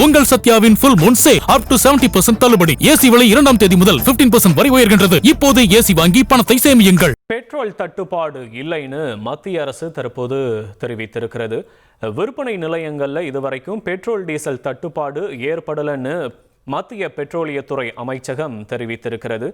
உங்கள் சத்யாவின் full moon sale up to 70% தள்ளுபடி. AC விலை 2ஆம் தேதி முதல் 15% வரை உயர்கின்றது. இப்போது ஏசி வாங்கி பணத்தை சேமியுங்கள். பெட்ரோல் தட்டுப்பாடு இல்லைன்னு மத்திய அரசு தற்போது தெரிவித்திருக்கிறது. விற்பனை நிலையங்கள்ல இதுவரைக்கும் பெட்ரோல் டீசல் தட்டுப்பாடு ஏற்படலன்னு மத்திய பெட்ரோலியத்துறை அமைச்சகம் தெரிவித்திருக்கிறது.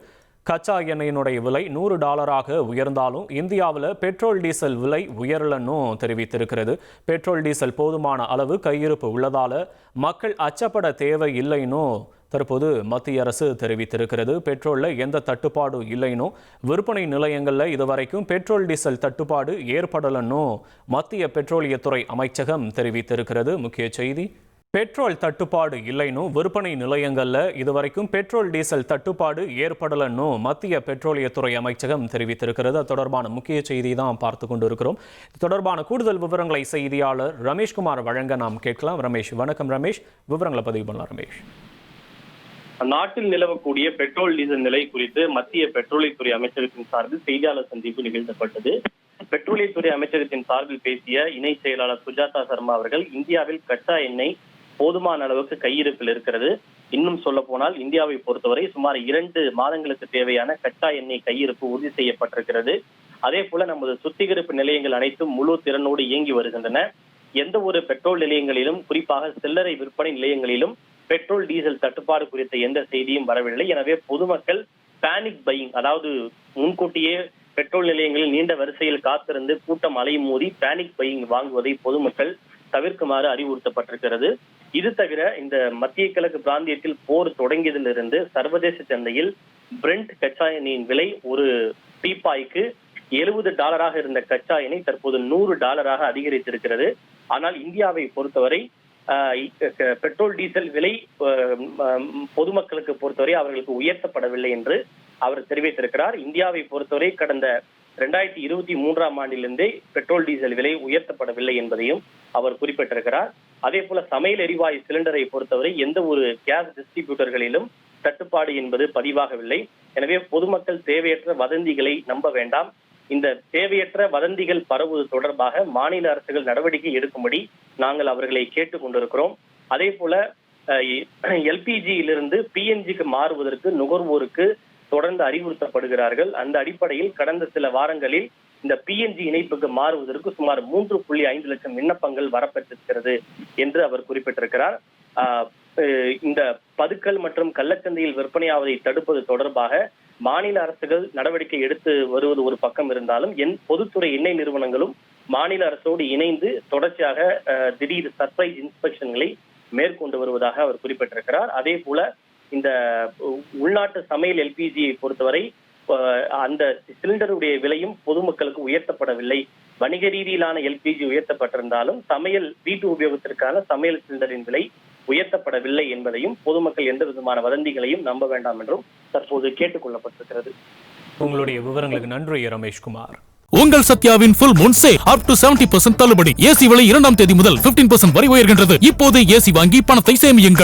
கச்சா எண்ணெயினுடைய விலை $100 உயர்ந்தாலும் இந்தியாவில் பெட்ரோல் டீசல் விலை உயரலன்னும் தெரிவித்திருக்கிறது. பெட்ரோல் டீசல் போதுமான அளவு கையிருப்பு உள்ளதால மக்கள் அச்சப்பட தேவை இல்லைன்னும் தற்போது மத்திய அரசு தெரிவித்திருக்கிறது. பெட்ரோலில் எந்த தட்டுப்பாடும் இல்லைன்னும் விற்பனை நிலையங்களில் இதுவரைக்கும் பெட்ரோல் டீசல் தட்டுப்பாடு ஏற்படலன்னும் மத்திய பெட்ரோலியத்துறை அமைச்சகம் தெரிவித்திருக்கிறது. முக்கிய செய்தி: பெட்ரோல் தட்டுப்பாடு இல்லைன்னும் விற்பனை நிலையங்களில் இதுவரைக்கும் பெட்ரோல் டீசல் தட்டுப்பாடு ஏற்படலன்னும் மத்திய பெட்ரோலியத்துறை அமைச்சகம் தெரிவித்திருக்கிறது. அது தொடர்பான முக்கிய செய்தி தான் பார்த்து கொண்டு இருக்கிறோம். இது தொடர்பான கூடுதல் விவரங்களை செய்தியாளர் ரமேஷ்குமார் வழங்க நாம் கேட்கலாம். ரமேஷ், வணக்கம். ரமேஷ், விவரங்களை பதிவு பண்ணலாம். ரமேஷ், நாட்டில் நிலவக்கூடிய பெட்ரோல் டீசல் நிலை குறித்து மத்திய பெட்ரோலியத்துறை அமைச்சகத்தின் சார்பில் செய்தியாளர் சந்திப்பு நிகழ்த்தப்பட்டது. பெட்ரோலியத்துறை அமைச்சகத்தின் சார்பில் பேசிய இணை செயலாளர் சுஜாதா சர்மா அவர்கள், இந்தியாவில் கச்சா எண்ணெய் போதுமான அளவுக்கு கையிருப்பில் இருக்கிறது. இன்னும் சொல்ல போனால் இந்தியாவை பொறுத்தவரை சுமார் 2 மாதங்களுக்கு தேவையான கச்சா எண்ணெய் கையிருப்பு உறுதி செய்யப்பட்டிருக்கிறது. அதே போல நமது சுத்திகரிப்பு நிலையங்கள் அனைத்தும் முழு திறனோடு இயங்கி வருகின்றன. எந்த ஒரு பெட்ரோல் நிலையங்களிலும், குறிப்பாக சில்லறை விற்பனை நிலையங்களிலும் பெட்ரோல் டீசல் தட்டுப்பாடு குறித்த எந்த செய்தியும் வரவில்லை. எனவே பொதுமக்கள் பேனிக் பையிங், அதாவது முன்கூட்டியே பெட்ரோல் நிலையங்களில் நீண்ட வரிசையில் காத்திருந்து கூட்டம் அலைமோதி பேனிக் பையிங் வாங்குவதை பொதுமக்கள் தவிர்க்குமாறு அறிவுறுத்தப்பட்டிருக்கிறது. இது தவிர இந்த மத்திய கிழக்கு பிராந்தியத்தில் போர் தொடங்கியதிலிருந்து சர்வதேச சந்தையில் பிரெண்ட் கச்சா எண்ணெயின் விலை ஒரு பீப்பாய்க்கு $70 இருந்த கச்சா எண்ணெய் தற்போது $100 அதிகரித்திருக்கிறது. ஆனால் இந்தியாவை பொறுத்தவரை பெட்ரோல் டீசல் விலை பொதுமக்களுக்கு பொறுத்தவரை அவர்களுக்கு உயர்த்தப்படவில்லை என்று அவர் தெரிவித்திருக்கிறார். இந்தியாவை பொறுத்தவரை கடந்த 2023ஆம் ஆண்டிலிருந்தே பெட்ரோல் டீசல் விலை உயர்த்தப்படவில்லை என்பதையும் அவர் குறிப்பிட்டிருக்கிறார். அதே போல சமையல் எரிவாயு சிலிண்டரை பொறுத்தவரை எந்த ஒரு கேஸ் டிஸ்ட்ரிபியூட்டர்களிலும் தட்டுப்பாடு என்பது பதிவாகவில்லை. எனவே பொதுமக்கள் தேவையற்ற வதந்திகளை நம்ப வேண்டாம். இந்த தேவையற்ற வதந்திகள் பரவுவது தொடர்பாக மாநில அரசுகள் நடவடிக்கை எடுக்கும்படி நாங்கள் அவர்களை கேட்டுக் கொண்டிருக்கிறோம். அதே போல எல்பிஜியிலிருந்து PNGக்கு மாறுவதற்கு நுகர்வோருக்கு தொடர்ந்து அறிவுறுத்தப்படுகிறார்கள். அந்த அடிப்படையில் கடந்த சில வாரங்களில் இந்த PNG இணைப்புக்கு மாறுவதற்கு சுமார் 3.5 லட்சம் விண்ணப்பங்கள் வரப்பட்டிருக்கிறது என்று அவர் குறிப்பிட்டிருக்கிறார். இந்த பதுக்கல் மற்றும் கள்ளச்சந்தையில் விற்பனையாவதை தடுப்பது தொடர்பாக மாநில அரசுகள் நடவடிக்கை எடுத்து வருவது ஒரு பக்கம் இருந்தாலும் பொதுத்துறை எண்ணெய் நிறுவனங்களும் மாநில அரசோடு இணைந்து தொடர்ச்சியாக திடீர் சர்ப்ரைஸ் இன்ஸ்பெக்ஷன்களை மேற்கொண்டு வருவதாக அவர் குறிப்பிட்டிருக்கிறார். அதே போல இந்த உள்நாட்டு சமையல் எல்பிஜியை பொறுத்தவரை அந்த சிலிண்டருடைய விலையும் பொதுமக்களுக்கு உயர்த்தப்படவில்லை. வணிக ரீதியிலான எல்பிஜி உயர்த்தப்பட்டிருந்தாலும் சமையல் வீட்டு உபயோகத்திற்கான சமையல் சிலிண்டரின் விலை உயர்த்தப்படவில்லை என்பதையும் பொதுமக்கள் எந்த விதமான வதந்திகளையும் நம்ப வேண்டாம் என்றும் தற்போது கேட்டுக் கொள்ளப்பட்டிருக்கிறது. உங்களுடைய விவரங்களுக்கு நன்றி ரமேஷ்குமார். உங்கள் சத்யாவின் full moon sale up to 70% தள்ளுபடி. ஏசி விலை 2ஆம் தேதி முதல் 15% வரை உயர்கின்றது. இப்போது ஏசி வாங்கி பணத்தை சேமியுங்கள்.